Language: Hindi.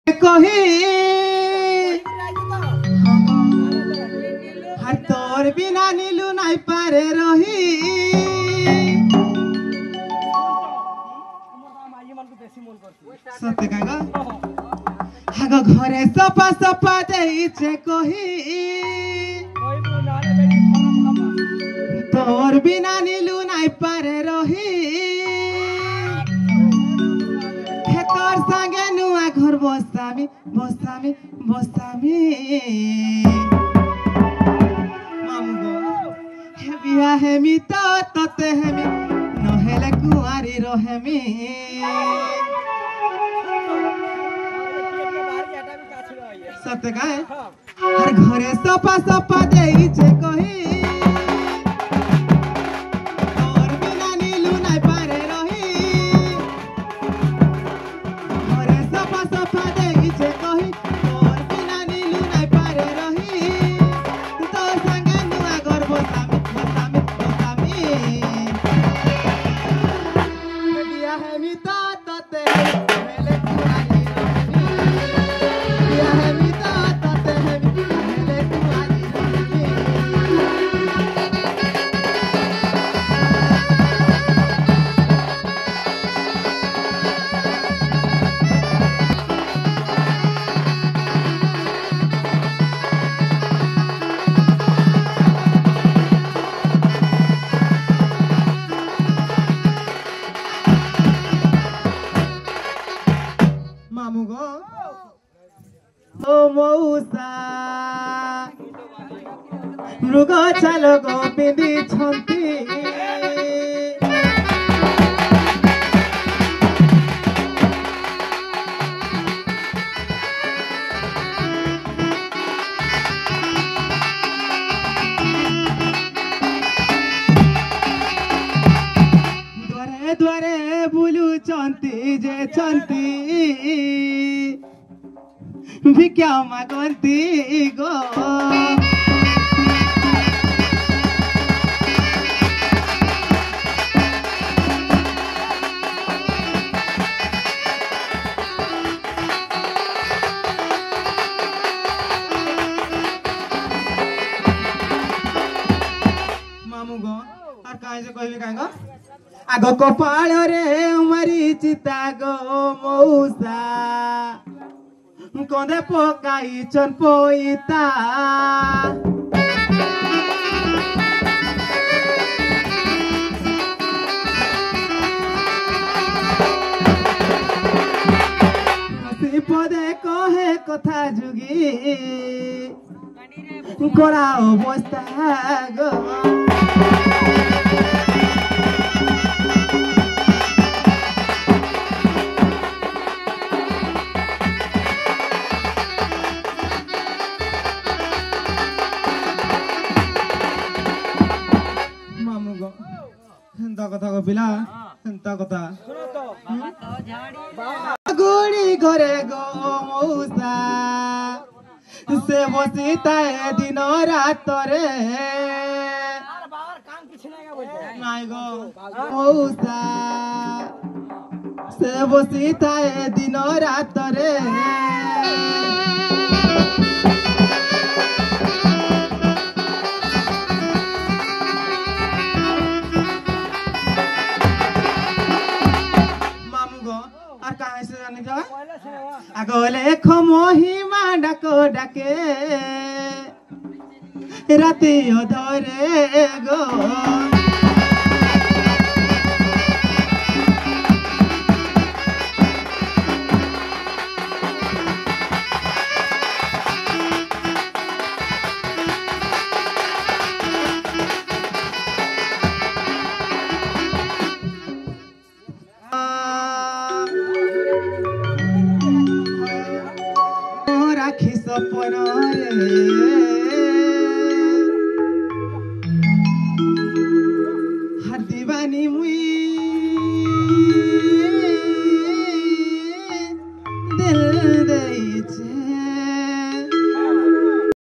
कही हर तोर बिना नीलू नहीं पारे रही सत्य का हागो घरे सपा सपा देइछे कही तोर बिना नीलू नहीं पारे रही हे तोर संगे नुआ घर बसामी बसामी बसामी मामुगो हे बिया हेमी तो तते हेमी नहेले कुआरी रहेमी सत्य का हर घरे सपा सपा देइछे कही तोर बिना नीलू नहीं पारे रही घरे सपा सपा देइछे कही तोर बिना नीलू नहीं पारे रही तोर संगे नुआ घर बसामी बसामी बसामी बिया हेमी तो तते हेले कुआरी रहेमी बिया हेमी तो तते हेमी हेले कुआरी रहेमी मामुगो ओ मौसा मृग चालक पिंधिछंती द्वारे द्वारे बुलुचंती जे चंती भिक्षा मागंती गो मामुगो और कहीं से कोई भी कहेगा आगो कपाल रे उमरी चिता गो मौसा कंदे पकाई चन पोईता हसी पदे कहे कथा जुगी करा अवस्था गो मामुगो हेंता कथा को पिला हेंता कथा गुड़ी घरे गो मौसा से बसीताए दिन रात रे नाई गो मौसा से बसीताए दिन रात रे और कहाँ से जाने का अगोले खमोहिमा डाको डाके राती धरे गो राखी सपन रे